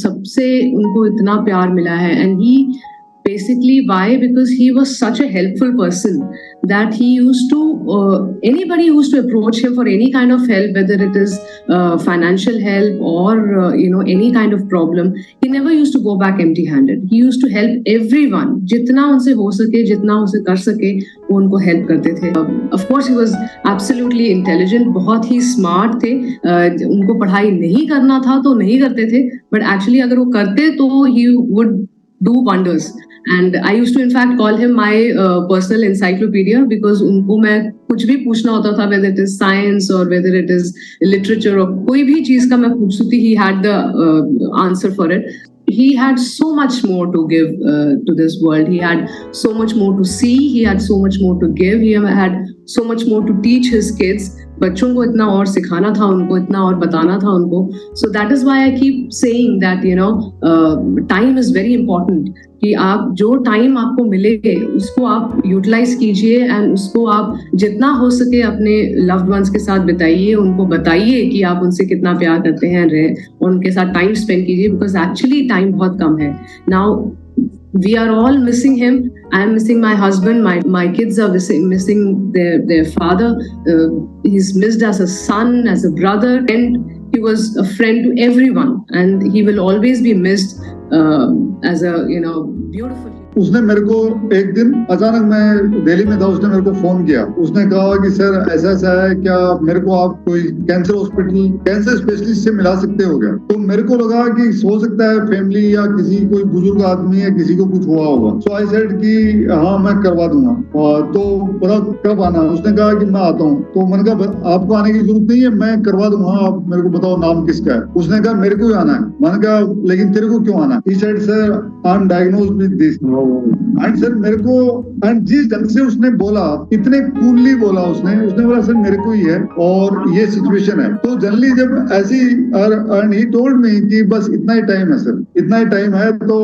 सबसे उनको इतना प्यार मिला है. And he basically, why? Because he was such a helpful person that he used to anybody used to approach him for any kind of help, whether it is financial help or any kind of problem. He never used to go back empty-handed. He used to help everyone. जितना उनसे हो सके, जितना उनसे कर सके, वो उनको help करते थे. Of course, he was absolutely intelligent. बहुत ही smart थे. उनको पढ़ाई नहीं करना था तो नहीं करते थे. But actually, अगर वो करते तो he would do wonders. And I used to in fact call him my personal encyclopedia because उनको मैं कुछ भी पूछना होता था, whether it is science or whether it is literature or कोई भी चीज का मैं पूछती थी, he had the answer for it. He had so much more to give to this world. He had so much more to see. He had so much more to give. He had so much more to teach his kids. बच्चों को इतना और सिखाना था उनको, इतना और बताना था उनको. So that is why I keep saying that time is very important. कि आप जो टाइम आपको मिले उसको आप यूटिलाइज कीजिए एंड उसको आप जितना हो सके अपने लव्ड वंस के साथ बिताइए, उनको बताइए कि आप उनसे कितना प्यार करते हैं, और उनके साथ टाइम स्पेंड कीजिए, बिकॉज एक्चुअली टाइम बहुत कम है. Now we are all missing him. I am missing my husband. My kids are missing their father. He's missed as a son, as a brother, and he was a friend to everyone. And he will always be missed as a beautiful. उसने मेरे को एक दिन अचानक, मैं दिल्ली में था, उसने मेरे को फोन किया. उसने कहा कि सर ऐसा ऐसा है, क्या मेरे को आप कोई कैंसर हॉस्पिटल, कैंसर स्पेशलिस्ट से मिला सकते हो क्या? तो मेरे को लगा कि हो सकता है फैमिली या किसी कोई बुजुर्ग आदमी है, किसी को कुछ हुआ होगा. सो आई सेड कि हाँ मैं करवा दूंगा. तो बोला कब आना? उसने कहा कि मैं आता हूँ. तो मैंने कहा आपको आने की जरूरत नहीं है, मैं करवा दूंगा, आप मेरे को बताओ नाम किसका है. उसने कहा मेरे को ही आना है. मैंने कहा लेकिन तेरे को क्यों आना? He said sir I am diagnosed with this. And sir मेरे को, एंड जिस ढंग से उसने बोला, इतने कूलली बोला उसने बोला सर मेरे को ही है और ये सिचुएशन है. तो जनरली जब ऐसी, एंड ही टोल्ड मी कि बस इतना ही टाइम है सर, इतना ही टाइम है, तो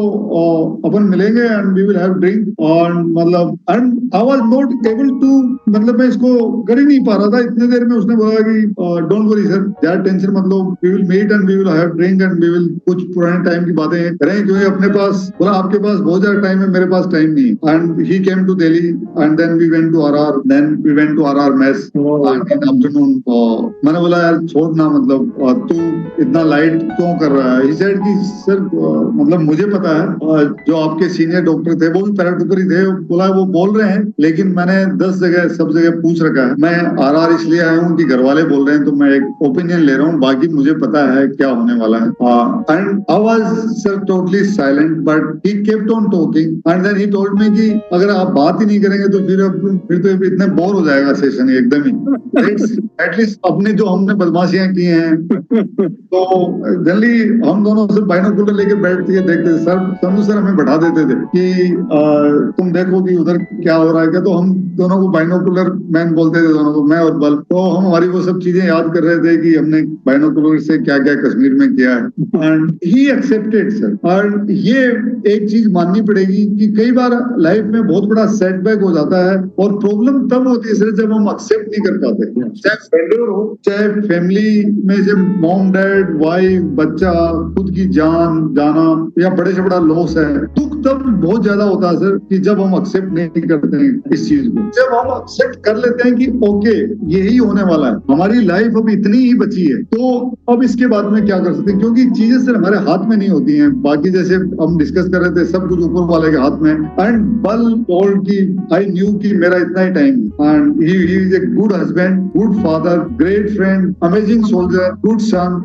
अपन मिलेंगे and we will have drink. और मतलब and I was not able to, मतलब मैं इसको कर ही नहीं पा रहा था. इतने देर में उसने बोला कि डोंट वरी सर, ज्यादा टेंशन मत लो, we will meet and we will have drink and we will, कुछ पुराने टाइम की बातें करें, क्योंकि अपने पास, बोला आपके पास बहुत ज्यादा टाइम है, मेरे पास टाइम नहीं. And he came to Delhi and then we went to RR, then we went to RR mess in afternoon. मैंने बोला यार छोड़ ना, मतलब तू इतना लाइट क्यों कर रहा है? ही सेड कि सर मतलब मुझे पता है, जो आपके सीनियर डॉक्टर थे वो भी पैराट्रूपर ही थे, बोला वो बोल रहे हैं, लेकिन मैंने 10 जगह सब जगह पूछ रखा है. मैं आरआर इसलिए आया हूँ कि घर वाले बोल रहे हैं, तो मैं एक ओपिनियन ले रहा हूँ, बाकी मुझे पता है क्या होने वाला है. And I was sir totally silent, but he kept on talking and then he told me कि अगर आप बात ही नहीं करेंगे तो फिर तो इतने बोर हो जाएगा सेशन एकदम ही. एटलीस्ट अपने जो हमने बदमाशियां की हैं, तो जनरली हम दोनों सिर्फ बाइनोकुलर लेके बैठ के देखते थे. संधू सर हमें बैठा देते थे कि तुम देखो कि उधर क्या हो रहा है क्या. तो हम दोनों को बाइनोकुलर मैन बोलते थे, दोनों को, मैं और बल. तो हम हमारी वो सब चीजें याद कर रहे थे कि हमने बाइनोकुलर से क्या क्या कश्मीर में किया है. And he accepted sir. और ये एक चीज माननी पड़ेगी कि कई बार लाइफ में बहुत बड़ा सेटबैक हो जाता है, और प्रॉब्लम तब होती है सर जब हम एक्सेप्ट नहीं कर पाते. चाहे फेल्योर हो, चाहे फैमिली में जब मॉम डैड वाइफ बच्चा, खुद की जान जाना, या बड़े से बड़ा लॉस है, दुख तब बहुत ज्यादा होता है सर कि जब हम एक्सेप्ट नहीं करते हैं इस चीज को. जब हम एक्सेप्ट कर लेते हैं कि ओके यही होने वाला है, हमारी लाइफ अब इतनी ही बची है, तो अब इसके बाद में क्या कर सकते हैं, क्योंकि चीजें सर हमारे हाथ में नहीं होती हैं. बाकी जैसे हम डिस्कस कर रहे थे, सब कुछ ऊपर वाले के हाथ में. एंड बल टोल्ड कि आई न्यू कि मेरा इतना ही time, and he is a good husband, good father, great friend, amazing soldier, good sun.